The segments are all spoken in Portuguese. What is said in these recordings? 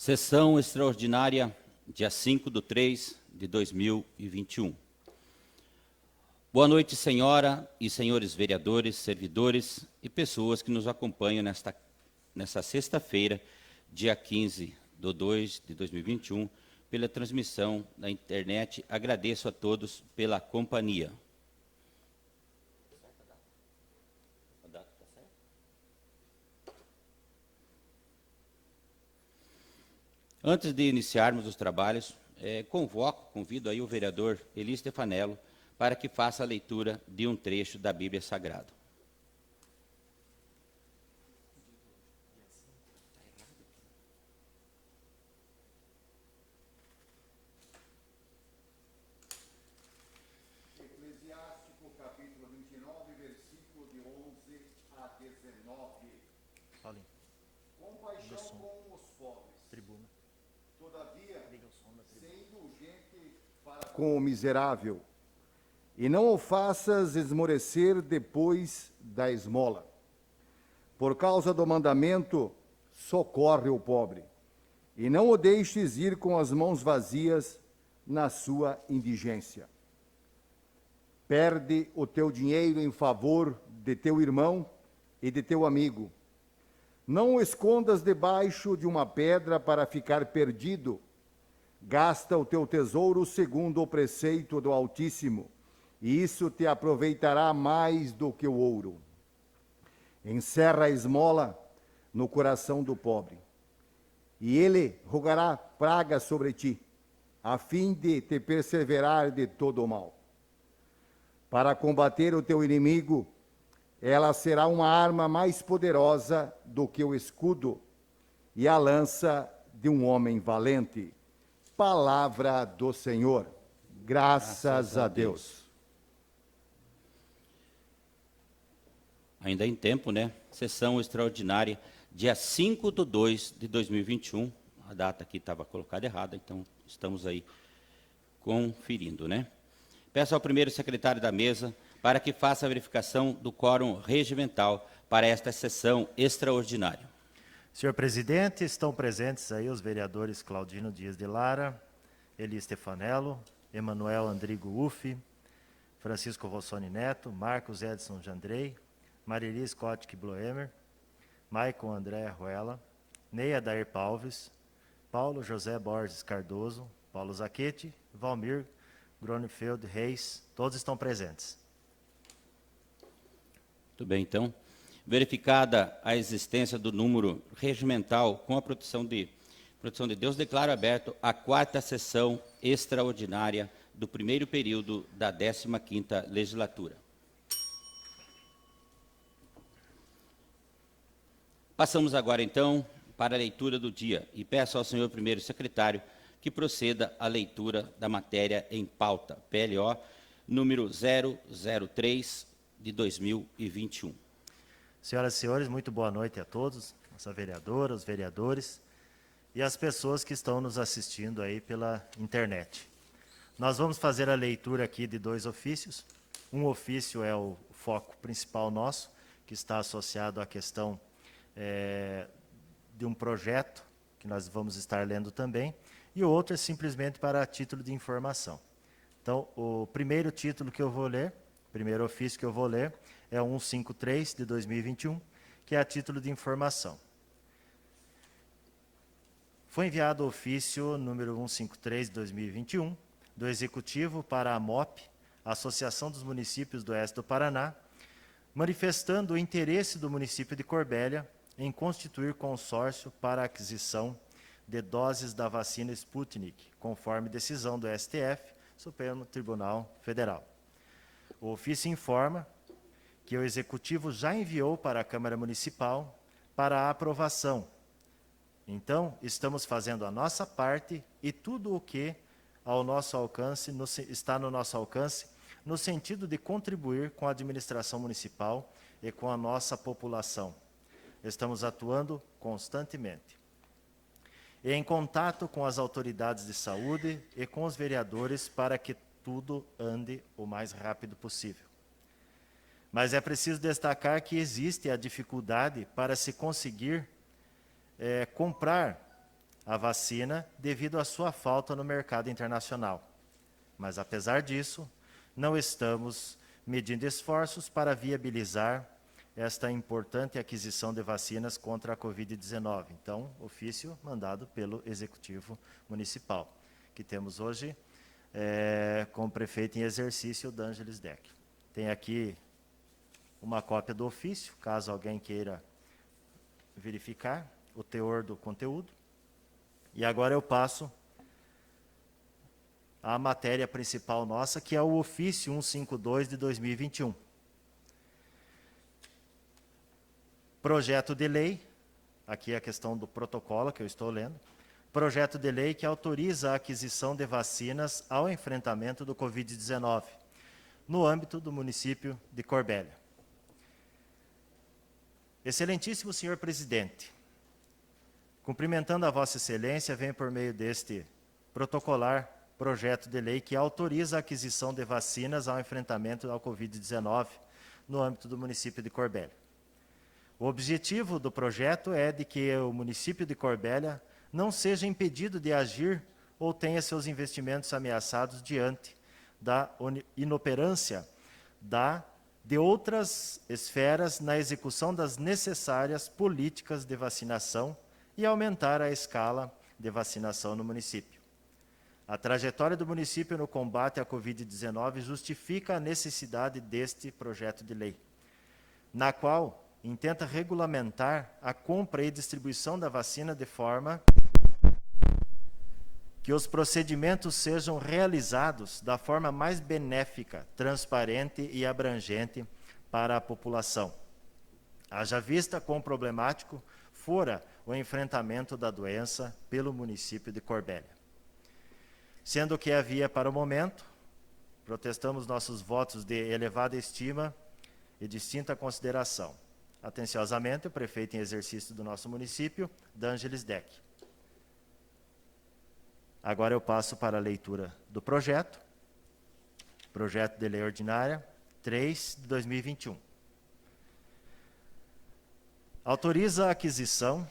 Sessão extraordinária, dia 5/3/2021. Boa noite, senhora e senhores vereadores, servidores e pessoas que nos acompanham nesta sexta-feira, dia 15/2/2021, pela transmissão da internet. Agradeço a todos pela companhia. Antes de iniciarmos os trabalhos, convido aí o vereador Eli Stefanello para que faça a leitura de um trecho da Bíblia Sagrada. Eclesiástico, capítulo 29, versículo de 11 a 19. Compaixão com os pobres. Todavia, ser indulgente para com o miserável, e não o faças esmorecer depois da esmola. Por causa do mandamento, socorre o pobre, e não o deixes ir com as mãos vazias na sua indigência. Perde o teu dinheiro em favor de teu irmão e de teu amigo. Não o escondas debaixo de uma pedra para ficar perdido. Gasta o teu tesouro segundo o preceito do Altíssimo, e isso te aproveitará mais do que o ouro. Encerra a esmola no coração do pobre, e ele rogará praga sobre ti, a fim de te perseverar de todo o mal. Para combater o teu inimigo, ela será uma arma mais poderosa do que o escudo e a lança de um homem valente. Palavra do Senhor. Graças a Deus. Ainda em tempo, né? Sessão extraordinária, dia 5/2/2021. A data aqui estava colocada errada, então estamos aí conferindo, né? Peço ao primeiro secretário da mesa para que faça a verificação do quórum regimental para esta sessão extraordinária. Senhor presidente, estão presentes aí os vereadores Claudino Dias de Lara, Eli Stefanello, Emanuel Andrigo Uffi, Francisco Rossoni Neto, Marcos Edson Jandrei, Marili Scott Bloemer, Maicon André Ruela, Neia Dair Palves, Paulo José Borges Cardoso, Paulo Zachetti, Valmir Gronefeld Reis, todos estão presentes. Muito bem, então. Verificada a existência do número regimental com a proteção de Deus, declaro aberto a quarta sessão extraordinária do primeiro período da 15ª legislatura. Passamos agora, então, para a leitura do dia e peço ao senhor primeiro secretário que proceda à leitura da matéria em pauta, PLO número 003 de 2021. Senhoras e senhores, muito boa noite a todos, nossa vereadora, os vereadores e as pessoas que estão nos assistindo aí pela internet. Nós vamos fazer a leitura aqui de dois ofícios. Um ofício é o foco principal nosso, que está associado à questão de um projeto que nós vamos estar lendo também, e o outro é simplesmente para título de informação. Então, o primeiro título que eu vou ler, primeiro ofício que eu vou ler, é o 153 de 2021, que é a título de informação. Foi enviado o ofício número 153 de 2021, do Executivo para a MOP, Associação dos Municípios do Oeste do Paraná, manifestando o interesse do município de Corbélia em constituir consórcio para a aquisição de doses da vacina Sputnik, conforme decisão do STF, Supremo Tribunal Federal. O ofício informa que o Executivo já enviou para a Câmara Municipal para a aprovação. Então, estamos fazendo a nossa parte e tudo o que ao nosso alcance, está no nosso alcance, no sentido de contribuir com a administração municipal e com a nossa população. Estamos atuando constantemente. E em contato com as autoridades de saúde e com os vereadores para que tudo ande o mais rápido possível. Mas é preciso destacar que existe a dificuldade para se conseguir comprar a vacina devido à sua falta no mercado internacional. Mas, apesar disso, não estamos medindo esforços para viabilizar esta importante aquisição de vacinas contra a Covid-19. Então, ofício mandado pelo Executivo Municipal, que temos hoje com o prefeito em exercício, D'Angelis Deck. Tem aqui uma cópia do ofício, caso alguém queira verificar o teor do conteúdo. E agora eu passo à matéria principal nossa, que é o ofício 152 de 2021. Projeto de lei, aqui é a questão do protocolo que eu estou lendo, projeto de lei que autoriza a aquisição de vacinas ao enfrentamento do Covid-19, no âmbito do município de Corbélia. Excelentíssimo senhor presidente, cumprimentando a Vossa Excelência, venho por meio deste protocolar projeto de lei que autoriza a aquisição de vacinas ao enfrentamento ao Covid-19 no âmbito do município de Corbélia. O objetivo do projeto é de que o município de Corbélia não seja impedido de agir ou tenha seus investimentos ameaçados diante da inoperância de outras esferas na execução das necessárias políticas de vacinação e aumentar a escala de vacinação no município. A trajetória do município no combate à Covid-19 justifica a necessidade deste projeto de lei, na qual intenta regulamentar a compra e distribuição da vacina de forma que os procedimentos sejam realizados da forma mais benéfica, transparente e abrangente para a população. Haja vista quão problemático fora o enfrentamento da doença pelo município de Corbélia. Sendo que havia para o momento, protestamos nossos votos de elevada estima e distinta consideração. Atenciosamente, o prefeito em exercício do nosso município, D'Angelis Deck. Agora eu passo para a leitura do projeto de lei ordinária 3 de 2021. Autoriza a aquisição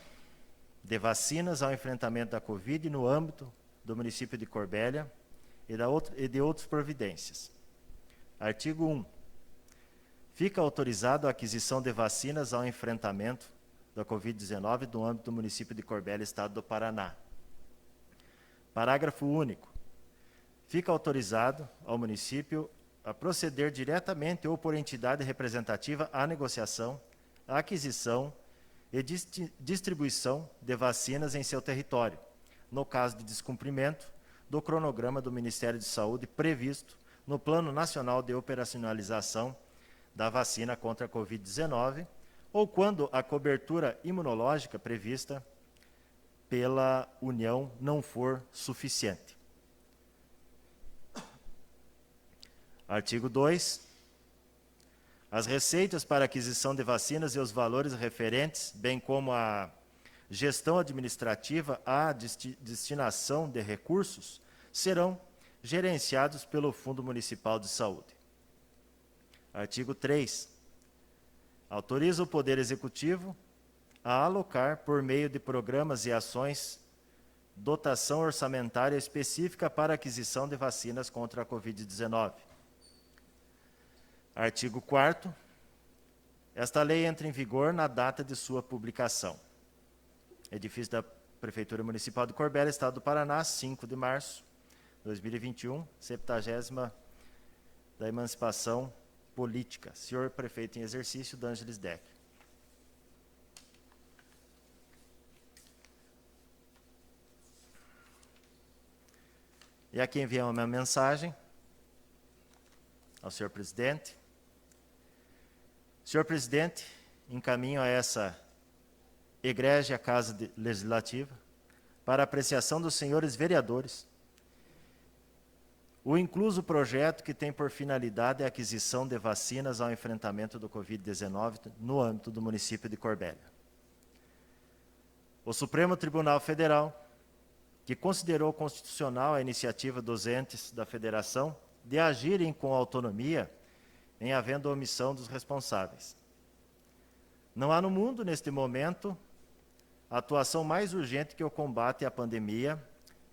de vacinas ao enfrentamento da Covid no âmbito do município de Corbélia e de outras providências. Artigo 1. Fica autorizado a aquisição de vacinas ao enfrentamento da Covid-19 no âmbito do município de Corbélia, Estado do Paraná. Parágrafo único. Fica autorizado ao município a proceder diretamente ou por entidade representativa à negociação, à aquisição e distribuição de vacinas em seu território, no caso de descumprimento do cronograma do Ministério de Saúde previsto no Plano Nacional de Operacionalização da vacina contra a Covid-19 ou quando a cobertura imunológica prevista pela União não for suficiente. Artigo 2. As receitas para aquisição de vacinas e os valores referentes, bem como a gestão administrativa à destinação de recursos, serão gerenciados pelo Fundo Municipal de Saúde. Artigo 3. Autoriza o Poder Executivo a alocar, por meio de programas e ações, dotação orçamentária específica para aquisição de vacinas contra a Covid-19. Artigo 4º. Esta lei entra em vigor na data de sua publicação. Edifício da Prefeitura Municipal de Corbélia, Estado do Paraná, 5 de março de 2021, 70ª da emancipação política. Senhor Prefeito em exercício, D'Angelis Deck. E aqui enviamos uma mensagem ao senhor presidente. Senhor presidente, encaminho a essa egrégia Casa Legislativa para apreciação dos senhores vereadores o incluso projeto que tem por finalidade a aquisição de vacinas ao enfrentamento do Covid-19 no âmbito do município de Corbélia. O Supremo Tribunal Federal, que considerou constitucional a iniciativa dos entes da Federação de agirem com autonomia em havendo omissão dos responsáveis. Não há no mundo, neste momento, a atuação mais urgente que o combate à pandemia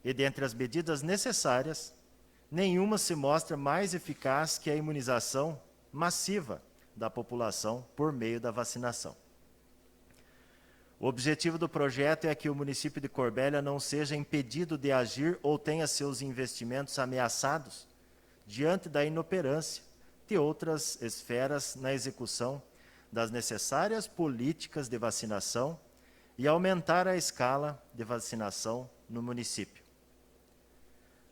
e, dentre as medidas necessárias, nenhuma se mostra mais eficaz que a imunização massiva da população por meio da vacinação. O objetivo do projeto é que o município de Corbélia não seja impedido de agir ou tenha seus investimentos ameaçados diante da inoperância de outras esferas na execução das necessárias políticas de vacinação e aumentar a escala de vacinação no município.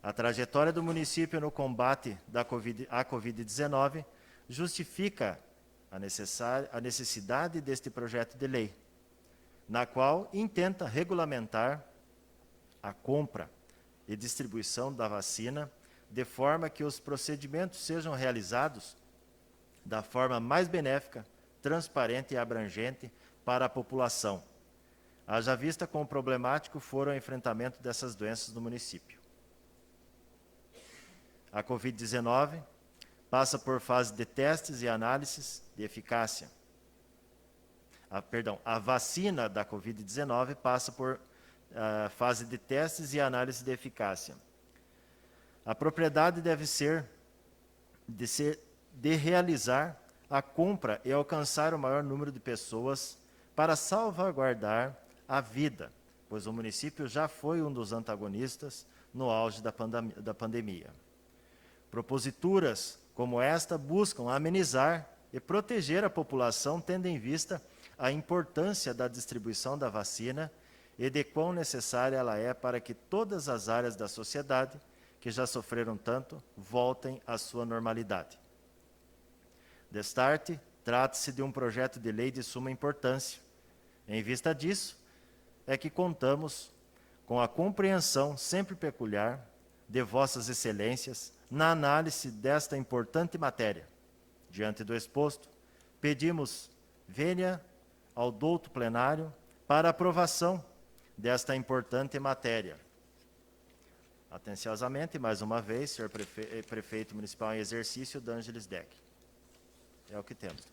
A trajetória do município no combate à Covid-19 justifica a necessidade deste projeto de lei, na qual intenta regulamentar a compra e distribuição da vacina de forma que os procedimentos sejam realizados da forma mais benéfica, transparente e abrangente para a população, haja vista quão problemático for o enfrentamento dessas doenças no município. A Covid-19 passa por fase de testes e análises de eficácia. A vacina da Covid-19 passa por fase de testes e análise de eficácia. A propriedade deve ser de realizar a compra e alcançar o maior número de pessoas para salvaguardar a vida, pois o município já foi um dos antagonistas no auge da pandemia. Proposituras como esta buscam amenizar e proteger a população, tendo em vista a importância da distribuição da vacina e de quão necessária ela é para que todas as áreas da sociedade, que já sofreram tanto, voltem à sua normalidade. Destarte, trata-se de um projeto de lei de suma importância. Em vista disso, é que contamos com a compreensão sempre peculiar de vossas excelências na análise desta importante matéria. Diante do exposto, pedimos vênia ao douto plenário para aprovação desta importante matéria. Atenciosamente, mais uma vez, senhor prefeito municipal em exercício, D'Angelis Deck. É o que temos.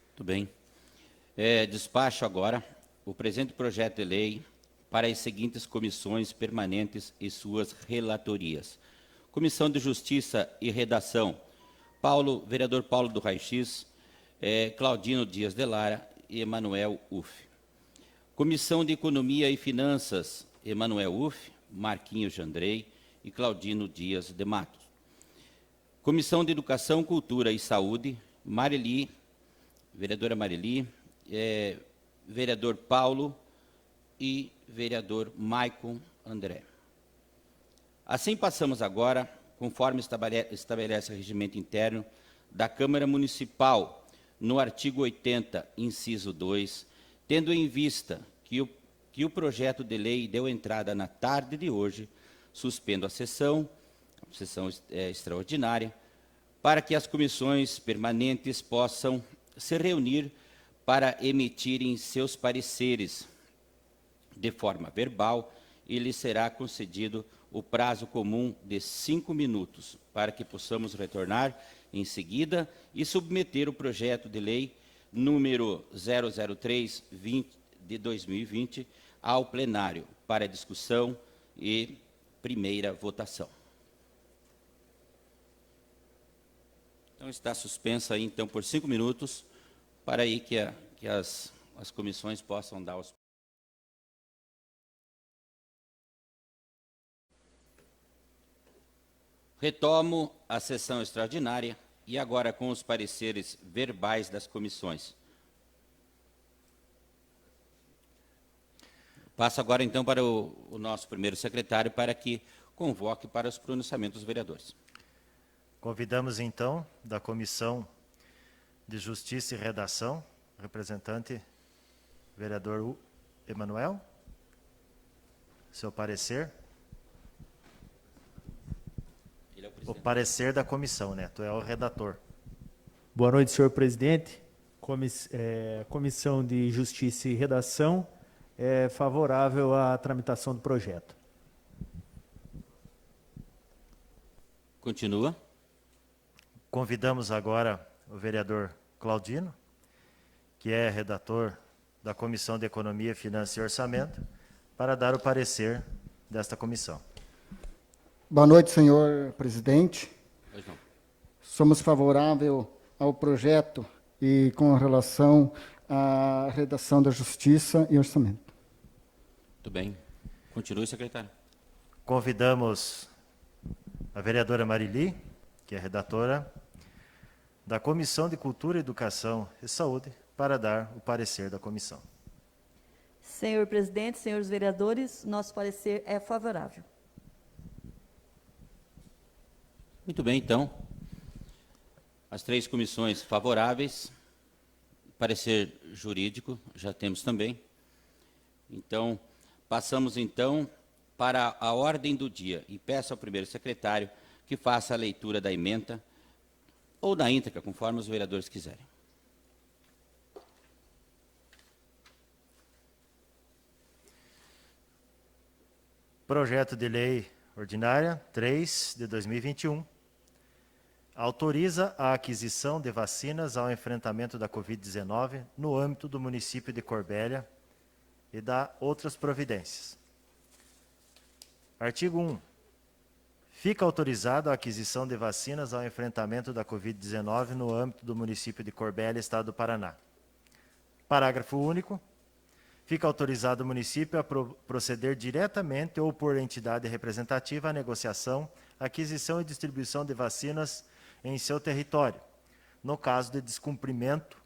Muito bem. Despacho agora o presente projeto de lei para as seguintes comissões permanentes e suas relatorias. Comissão de Justiça e Redação, vereador Paulo do Raio-X, Claudino Dias de Lara e Emanuel Uff. Comissão de Economia e Finanças, Emanuel Uff, Marquinhos Jandrei e Claudino Dias de Matos. Comissão de Educação, Cultura e Saúde, vereadora Marili, vereador Paulo e vereador Maicon André. Assim passamos agora, conforme estabelece o regimento interno da Câmara Municipal, no artigo 80, inciso 2, tendo em vista que o projeto de lei deu entrada na tarde de hoje, suspendo a sessão extraordinária, para que as comissões permanentes possam se reunir para emitirem seus pareceres de forma verbal, e lhe será concedido o prazo comum de 5 minutos, para que possamos retornar em seguida e submeter o projeto de lei número 003/20 de 2020 ao plenário para discussão e primeira votação. Então está suspensa aí, então, por 5 minutos, para aí que as comissões possam dar os... Retomo a sessão extraordinária e agora com os pareceres verbais das comissões. Passo agora, então, para o nosso primeiro secretário para que convoque para os pronunciamentos dos vereadores. Convidamos, então, da Comissão de Justiça e Redação, representante, vereador Emanuel. Seu parecer. O parecer da comissão, né? Tu é o redator. Boa noite, senhor presidente. Comissão de Justiça e Redação é favorável à tramitação do projeto. Continua. Convidamos agora o vereador Claudino que é redator da Comissão de Economia, Finanças e Orçamento, para dar o parecer desta comissão. Boa noite, senhor presidente. Pois não. Somos favoráveis ao projeto e com relação à redação da Justiça e Orçamento. Muito bem. Continue, secretário. Convidamos a vereadora Marili, que é redatora da Comissão de Cultura, Educação e Saúde, para dar o parecer da comissão. Senhor presidente, senhores vereadores, nosso parecer é favorável. Muito bem, então. As 3 comissões favoráveis. Parecer jurídico, já temos também. Então, passamos então para a ordem do dia. E peço ao primeiro secretário que faça a leitura da ementa ou da íntegra, conforme os vereadores quiserem. Projeto de Lei Ordinária 3 de 2021 autoriza a aquisição de vacinas ao enfrentamento da Covid-19 no âmbito do município de Corbélia e dá outras providências. Artigo 1. Fica autorizada a aquisição de vacinas ao enfrentamento da Covid-19 no âmbito do município de Corbélia, Estado do Paraná. Parágrafo único. Fica autorizado o município a proceder diretamente ou por entidade representativa à negociação, aquisição e distribuição de vacinas em seu território, no caso de descumprimento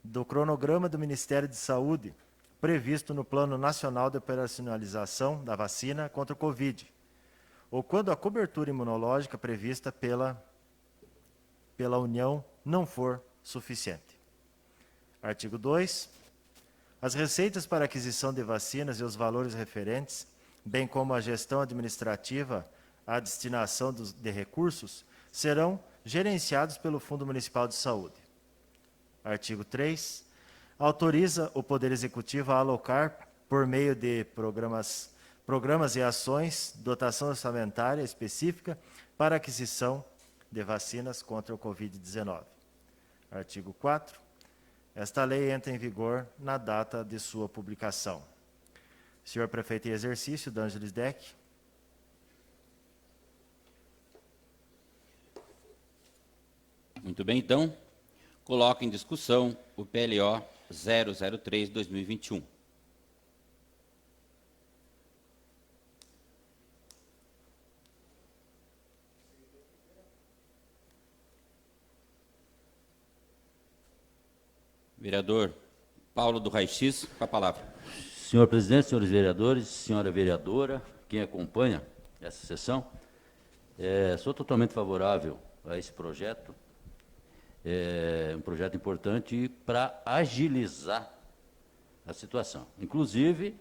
do cronograma do Ministério de Saúde, previsto no Plano Nacional de Operacionalização da Vacina contra o Covid, ou quando a cobertura imunológica prevista pela União não for suficiente. Artigo 2. As receitas para aquisição de vacinas e os valores referentes, bem como a gestão administrativa, a destinação de recursos, serão gerenciados pelo Fundo Municipal de Saúde. Artigo 3. Autoriza o Poder Executivo a alocar, por meio de programas e ações, dotação orçamentária específica para aquisição de vacinas contra o Covid-19. Artigo 4. Esta lei entra em vigor na data de sua publicação. Senhor Prefeito em exercício, D'Angelis Deck. Muito bem, então. Coloco em discussão o PLO 003/2021. Vereador Paulo do Raix, com a palavra. Senhor presidente, senhores vereadores, senhora vereadora, quem acompanha essa sessão, sou totalmente favorável a esse projeto. É um projeto importante para agilizar a situação. Inclusive,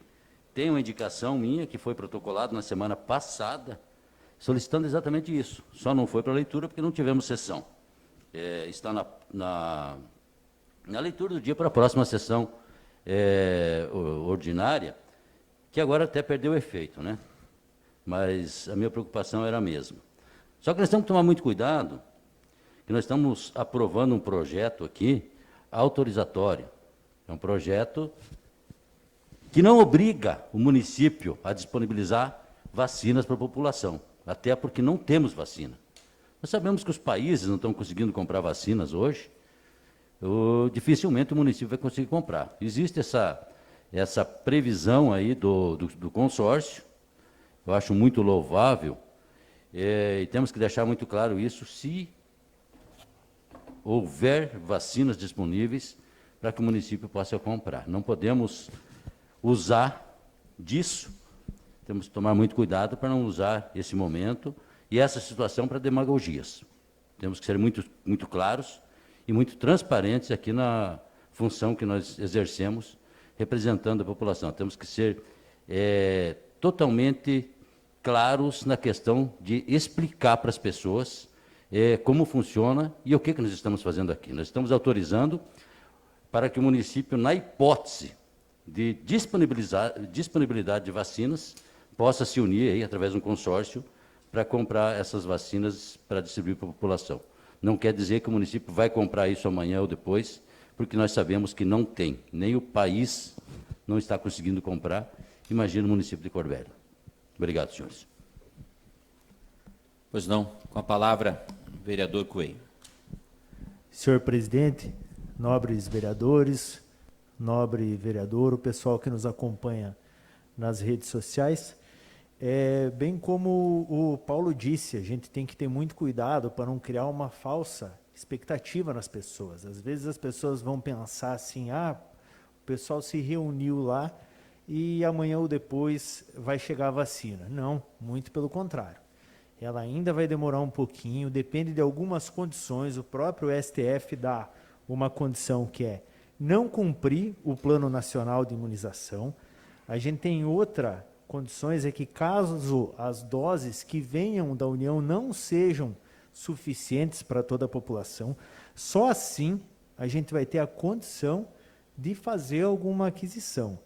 tem uma indicação minha que foi protocolada na semana passada, solicitando exatamente isso. Só não foi para leitura porque não tivemos sessão. Está na leitura do dia para a próxima sessão ordinária, que agora até perdeu o efeito, né? Mas a minha preocupação era a mesma. Só que nós temos que tomar muito cuidado, que nós estamos aprovando um projeto aqui autorizatório. É um projeto que não obriga o município a disponibilizar vacinas para a população, até porque não temos vacina. Nós sabemos que os países não estão conseguindo comprar vacinas hoje, dificilmente o município vai conseguir comprar. Existe essa previsão aí do consórcio, eu acho muito louvável, e temos que deixar muito claro isso, se houver vacinas disponíveis para que o município possa comprar. Não podemos usar disso, temos que tomar muito cuidado para não usar esse momento e essa situação para demagogias. Temos que ser muito, muito claros e muito transparentes aqui na função que nós exercemos, representando a população. Temos que ser totalmente claros na questão de explicar para as pessoas como funciona e o que nós estamos fazendo aqui. Nós estamos autorizando para que o município, na hipótese de disponibilidade de vacinas, possa se unir aí, através de um consórcio para comprar essas vacinas para distribuir para a população. Não quer dizer que o município vai comprar isso amanhã ou depois, porque nós sabemos que não tem, nem o país não está conseguindo comprar, imagina o município de Cor Velha. Obrigado, senhores. Pois não. Com a palavra, vereador Coelho. Senhor presidente, nobres vereadores, nobre vereador, o pessoal que nos acompanha nas redes sociais, bem como o Paulo disse, a gente tem que ter muito cuidado para não criar uma falsa expectativa nas pessoas. Às vezes as pessoas vão pensar assim, o pessoal se reuniu lá e amanhã ou depois vai chegar a vacina. Não, muito pelo contrário. Ela ainda vai demorar um pouquinho, depende de algumas condições. O próprio STF dá uma condição que é não cumprir o Plano Nacional de Imunização. A gente tem outra condições, é que caso as doses que venham da União não sejam suficientes para toda a população, só assim a gente vai ter a condição de fazer alguma aquisição.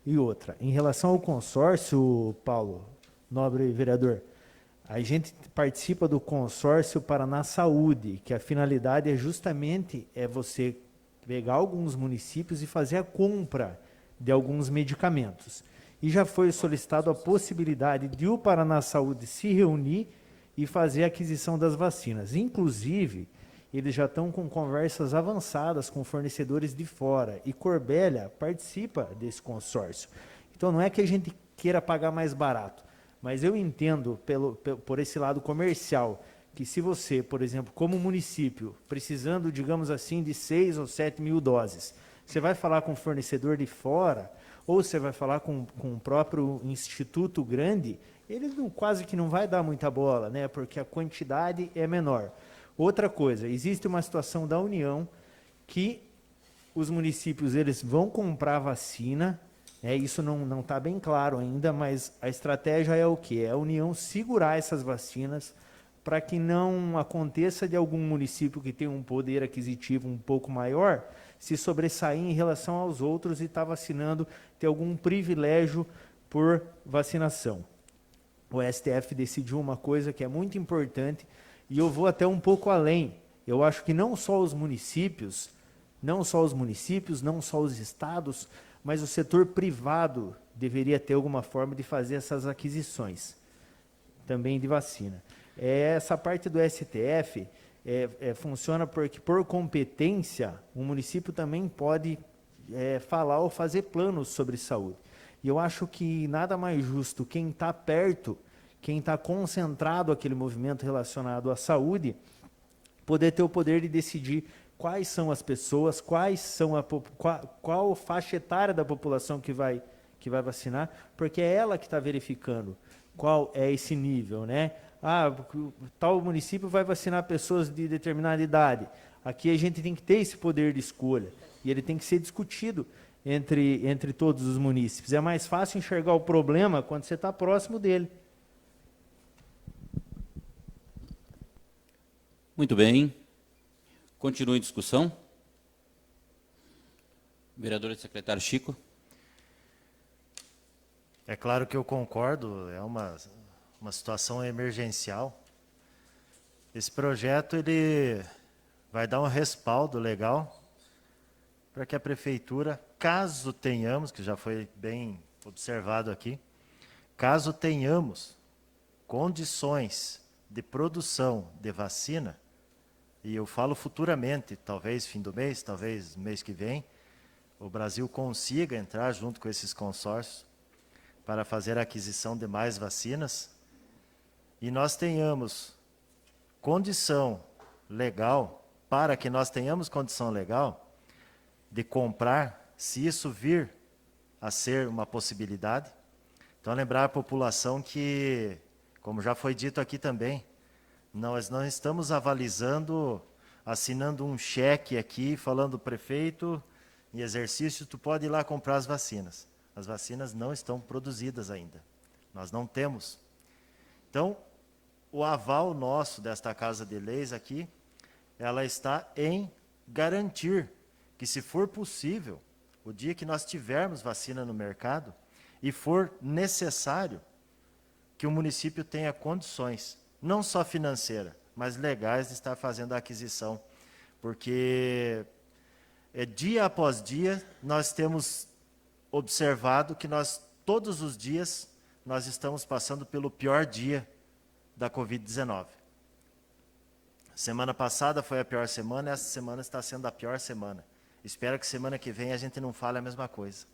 E outra, em relação ao consórcio, Paulo, nobre vereador, a gente participa do consórcio Paraná Saúde, que a finalidade é justamente você pegar alguns municípios e fazer a compra de alguns medicamentos. E já foi solicitado a possibilidade de o Paraná Saúde se reunir e fazer a aquisição das vacinas. Inclusive, eles já estão com conversas avançadas com fornecedores de fora. E Corbélia participa desse consórcio. Então, não é que a gente queira pagar mais barato, mas eu entendo, por esse lado comercial, que se você, por exemplo, como município, precisando, digamos assim, de 6 ou 7 mil doses, você vai falar com o fornecedor de fora, ou você vai falar com o próprio instituto grande, ele quase que não vai dar muita bola, né? Porque a quantidade é menor. Outra coisa, existe uma situação da União que os municípios eles vão comprar vacina, isso não está bem claro ainda, mas a estratégia é o quê? É a União segurar essas vacinas para que não aconteça de algum município que tem um poder aquisitivo um pouco maior se sobressair em relação aos outros e estar vacinando, ter algum privilégio por vacinação. O STF decidiu uma coisa que é muito importante e eu vou até um pouco além. Eu acho que não só os municípios, não só os estados, mas o setor privado deveria ter alguma forma de fazer essas aquisições, também de vacina. Essa parte do STF funciona porque, por competência, o município também pode falar ou fazer planos sobre saúde. E eu acho que nada mais justo quem está perto, quem está concentrado aquele movimento relacionado à saúde, poder ter o poder de decidir quais são as pessoas, qual faixa etária da população que vai vacinar, porque é ela que está verificando qual é esse nível, né? Tal município vai vacinar pessoas de determinada idade. Aqui a gente tem que ter esse poder de escolha e ele tem que ser discutido entre todos os munícipes. É mais fácil enxergar o problema quando você está próximo dele. Muito bem. Continua em discussão. Vereador e secretário Chico. É claro que eu concordo, é uma situação emergencial. Esse projeto ele vai dar um respaldo legal para que a prefeitura, caso tenhamos, que já foi bem observado aqui, caso tenhamos condições de produção de vacina, e eu falo futuramente, talvez fim do mês, talvez mês que vem, o Brasil consiga entrar junto com esses consórcios para fazer a aquisição de mais vacinas, e nós tenhamos condição legal, para que nós tenhamos condição legal de comprar, se isso vir a ser uma possibilidade. Então, lembrar a população que, como já foi dito aqui também, nós não estamos avalizando, assinando um cheque aqui, falando, prefeito, em exercício, tu pode ir lá comprar as vacinas. As vacinas não estão produzidas ainda. Nós não temos. Então, o aval nosso desta Casa de Leis aqui, ela está em garantir que, se for possível, o dia que nós tivermos vacina no mercado e for necessário, que o município tenha condições, não só financeiras, mas legais, de estar fazendo a aquisição. Porque dia após dia, nós temos observado que todos os dias, nós estamos passando pelo pior dia da Covid-19. Semana passada foi a pior semana, essa semana está sendo a pior semana. Espero que semana que vem a gente não fale a mesma coisa.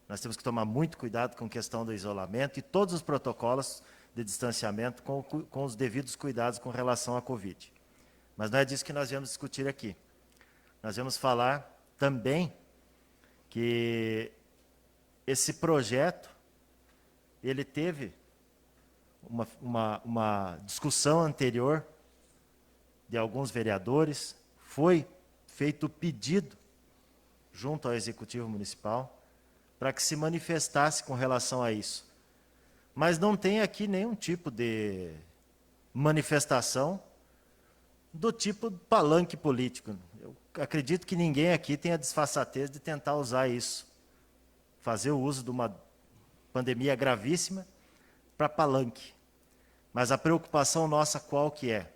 Nós temos que tomar muito cuidado com a questão do isolamento e todos os protocolos de distanciamento com os devidos cuidados com relação à Covid. Mas não é disso que nós viemos discutir aqui. Nós vamos falar também que esse projeto, ele teve uma discussão anterior de alguns vereadores, foi feito pedido junto ao Executivo Municipal para que se manifestasse com relação a isso. Mas não tem aqui nenhum tipo de manifestação do tipo palanque político. Eu acredito que ninguém aqui tem a desfaçatez de tentar usar isso, fazer o uso de uma pandemia gravíssima para palanque. Mas a preocupação nossa qual que é?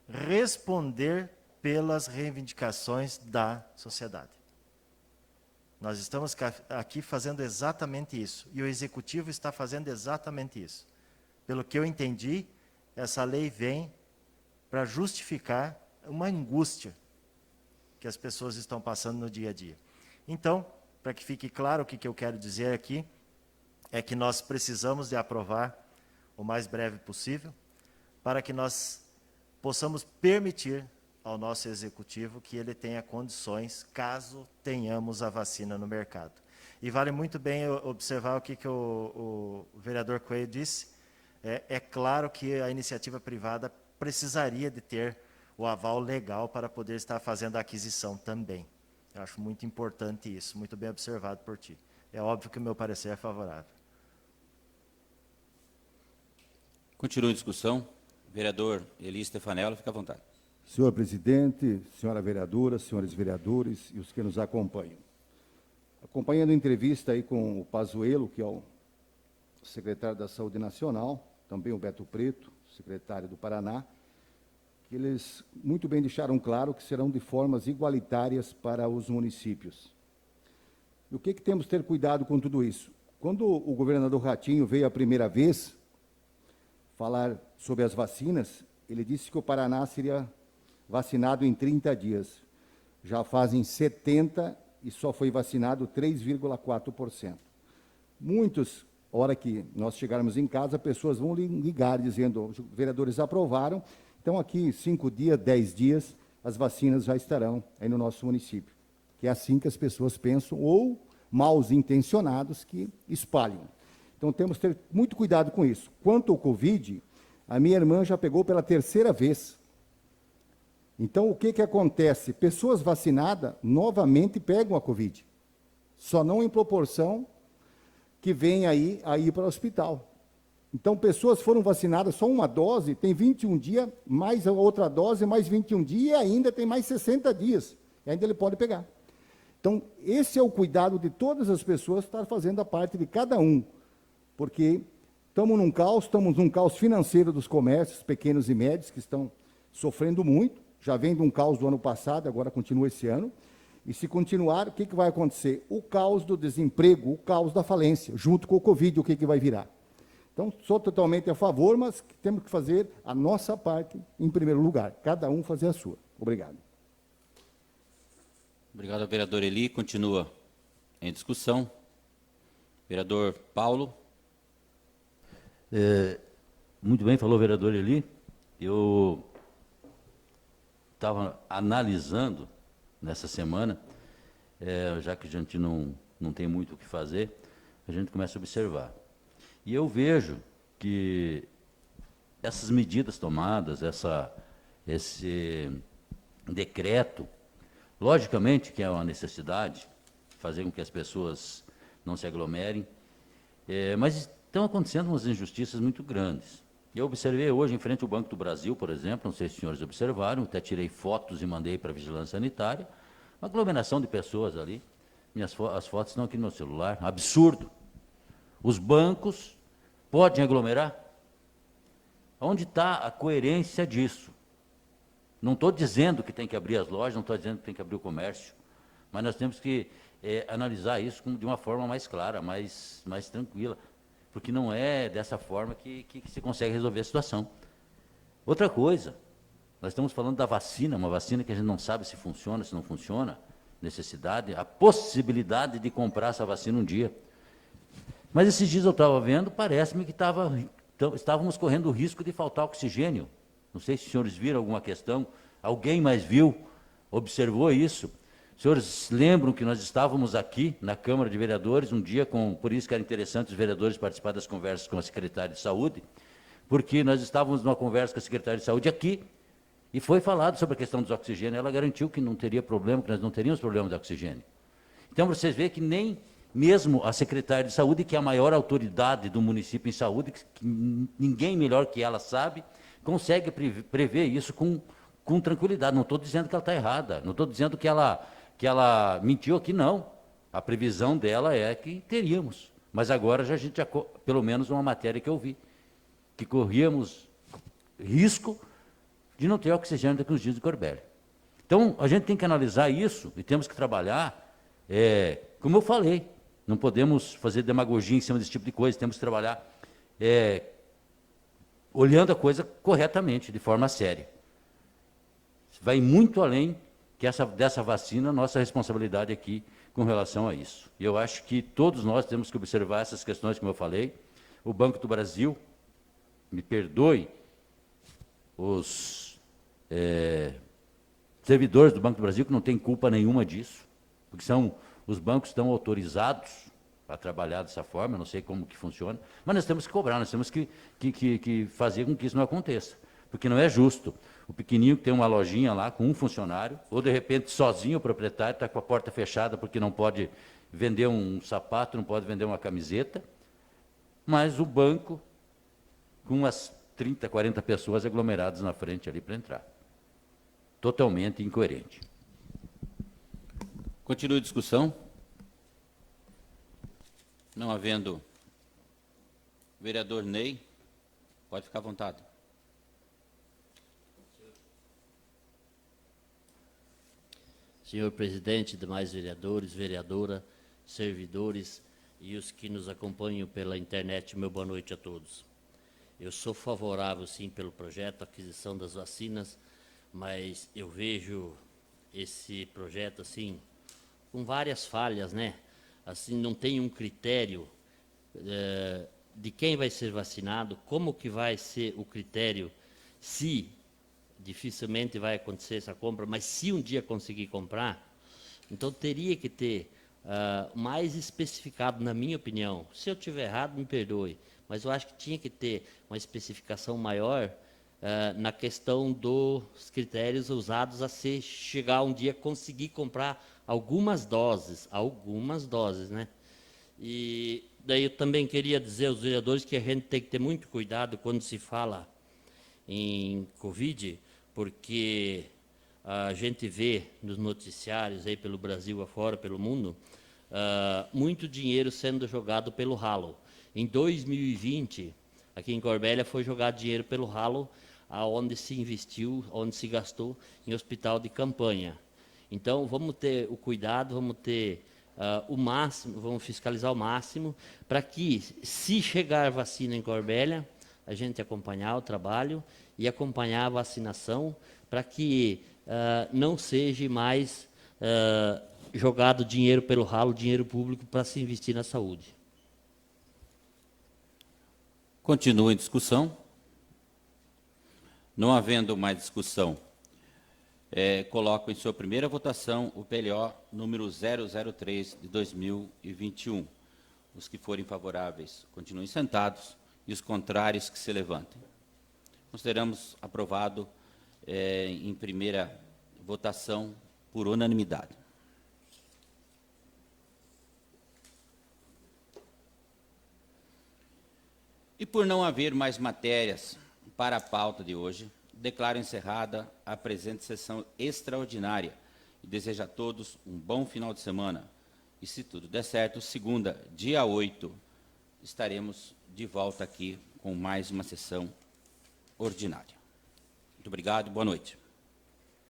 Responder pelas reivindicações da sociedade. Nós estamos aqui fazendo exatamente isso, e o Executivo está fazendo exatamente isso. Pelo que eu entendi, essa lei vem para justificar uma angústia que as pessoas estão passando no dia a dia. Então, para que fique claro o que eu quero dizer aqui, é que nós precisamos de aprovar o mais breve possível, para que nós possamos permitir ao nosso Executivo que ele tenha condições, caso tenhamos a vacina no mercado. E vale muito bem observar o que o vereador Coelho disse. É claro que a iniciativa privada precisaria de ter o aval legal para poder estar fazendo a aquisição também. Eu acho muito importante isso, muito bem observado por ti. É óbvio que o meu parecer é favorável. Continua a discussão. Vereador Eli Stefanello, fica à vontade. Senhor presidente, senhora vereadora, senhores vereadores e os que nos acompanham. Acompanhando a entrevista aí com o Pazuello, que é o secretário da Saúde Nacional, também o Beto Preto, secretário do Paraná, que eles muito bem deixaram claro que serão de formas igualitárias para os municípios. E o que temos que ter cuidado com tudo isso? Quando o governador Ratinho veio a primeira vez falar sobre as vacinas, ele disse que o Paraná seria vacinado em 30 dias. Já fazem 70 e só foi vacinado 3,4%. Muitos, hora que nós chegarmos em casa, pessoas vão ligar dizendo, os vereadores aprovaram, então aqui 5 dias, 10 dias, as vacinas já estarão aí no nosso município. Que é assim que as pessoas pensam, ou maus intencionados que espalham. Então temos que ter muito cuidado com isso. Quanto ao Covid, a minha irmã já pegou pela 3ª vez. Então, o que acontece? Pessoas vacinadas novamente pegam a Covid. Só não em proporção que vem aí a ir para o hospital. Então, pessoas foram vacinadas só uma dose, tem 21 dias, mais a outra dose, mais 21 dias, e ainda tem mais 60 dias. E ainda ele pode pegar. Então, esse é o cuidado de todas as pessoas, estar fazendo a parte de cada um. Porque estamos num caos financeiro dos comércios pequenos e médios, que estão sofrendo muito, já vem de um caos do ano passado, agora continua esse ano, e se continuar, o que vai acontecer? O caos do desemprego, o caos da falência, junto com o Covid, o que vai virar? Então, sou totalmente a favor, mas temos que fazer a nossa parte em primeiro lugar, cada um fazer a sua. Obrigado. Obrigado ao vereador Eli. Continua em discussão. Vereador Paulo. Muito bem, falou o vereador Eli. Eu estava analisando nessa semana, já que a gente não tem muito o que fazer, a gente começa a observar. E eu vejo que essas medidas tomadas, esse decreto, logicamente que é uma necessidade, fazer com que as pessoas não se aglomerem, mas estão acontecendo umas injustiças muito grandes. Eu observei hoje, em frente ao Banco do Brasil, por exemplo, não sei se os senhores observaram, até tirei fotos e mandei para a Vigilância Sanitária, uma aglomeração de pessoas ali, as fotos estão aqui no meu celular, absurdo. Os bancos podem aglomerar? Onde está a coerência disso? Não estou dizendo que tem que abrir as lojas, não estou dizendo que tem que abrir o comércio, mas nós temos que analisar isso de uma forma mais clara, mais tranquila, porque não é dessa forma que se consegue resolver a situação. Outra coisa, nós estamos falando da vacina, uma vacina que a gente não sabe se funciona, se não funciona, necessidade, a possibilidade de comprar essa vacina um dia. Mas esses dias eu estava vendo, parece-me que estávamos correndo o risco de faltar oxigênio. Não sei se os senhores viram alguma questão, alguém mais viu, observou isso. Os senhores lembram que nós estávamos aqui na Câmara de Vereadores um dia, por isso que era interessante os vereadores participar das conversas com a secretária de Saúde, porque nós estávamos numa conversa com a secretária de Saúde aqui, e foi falado sobre a questão dos oxigênios. Ela garantiu que não teria problema, que nós não teríamos problema de oxigênio. Então, vocês veem que nem mesmo a secretária de Saúde, que é a maior autoridade do município em saúde, que ninguém melhor que ela sabe, consegue prever isso com tranquilidade. Não estou dizendo que ela está errada, não estou dizendo que ela mentiu aqui, não. A previsão dela é que teríamos. Mas agora a gente já, pelo menos uma matéria que eu vi, que corríamos risco de não ter oxigênio daqui uns dias de Corbélia. Então, a gente tem que analisar isso e temos que trabalhar, como eu falei, não podemos fazer demagogia em cima desse tipo de coisa, temos que trabalhar olhando a coisa corretamente, de forma séria. Vai muito além que dessa vacina, nossa responsabilidade aqui com relação a isso. E eu acho que todos nós temos que observar essas questões, como eu falei. O Banco do Brasil, me perdoe, os servidores do Banco do Brasil, que não têm culpa nenhuma disso, porque os bancos estão autorizados a trabalhar dessa forma, eu não sei como que funciona, mas nós temos que cobrar, nós temos que fazer com que isso não aconteça, porque não é justo. O pequenininho que tem uma lojinha lá com um funcionário, ou de repente sozinho o proprietário está com a porta fechada porque não pode vender um sapato, não pode vender uma camiseta, mas o banco com umas 30, 40 pessoas aglomeradas na frente ali para entrar. Totalmente incoerente. Continua a discussão. Não havendo vereador Ney, pode ficar à vontade. Senhor presidente, demais vereadores, vereadora, servidores e os que nos acompanham pela internet, meu boa noite a todos. Eu sou favorável, sim, pelo projeto, aquisição das vacinas, mas eu vejo esse projeto, assim, com várias falhas, né? Assim, não tem um critério de quem vai ser vacinado, como que vai ser o critério, se dificilmente vai acontecer essa compra, mas se um dia conseguir comprar, então teria que ter mais especificado, na minha opinião. Se eu estiver errado, me perdoe, mas eu acho que tinha que ter uma especificação maior na questão dos critérios usados a se chegar um dia conseguir comprar algumas doses, né? E daí eu também queria dizer aos vereadores que a gente tem que ter muito cuidado quando se fala em Covid, porque a gente vê nos noticiários aí pelo Brasil afora, pelo mundo, muito dinheiro sendo jogado pelo ralo. Em 2020, aqui em Corbélia, foi jogado dinheiro pelo ralo, aonde se investiu, onde se gastou em hospital de campanha. Então, vamos ter o cuidado, vamos ter o máximo, vamos fiscalizar o máximo, para que, se chegar vacina em Corbélia, a gente acompanhar o trabalho e acompanhar a vacinação, para que não seja mais jogado dinheiro pelo ralo, dinheiro público, para se investir na saúde. Continua em discussão. Não havendo mais discussão, coloco em sua primeira votação o PLO número 003 de 2021. Os que forem favoráveis continuem sentados e os contrários que se levantem. Consideramos aprovado em primeira votação por unanimidade. E por não haver mais matérias para a pauta de hoje, declaro encerrada a presente sessão extraordinária e desejo a todos um bom final de semana. E se tudo der certo, segunda, dia 8, estaremos de volta aqui com mais uma sessão ordinária. Muito obrigado e boa noite.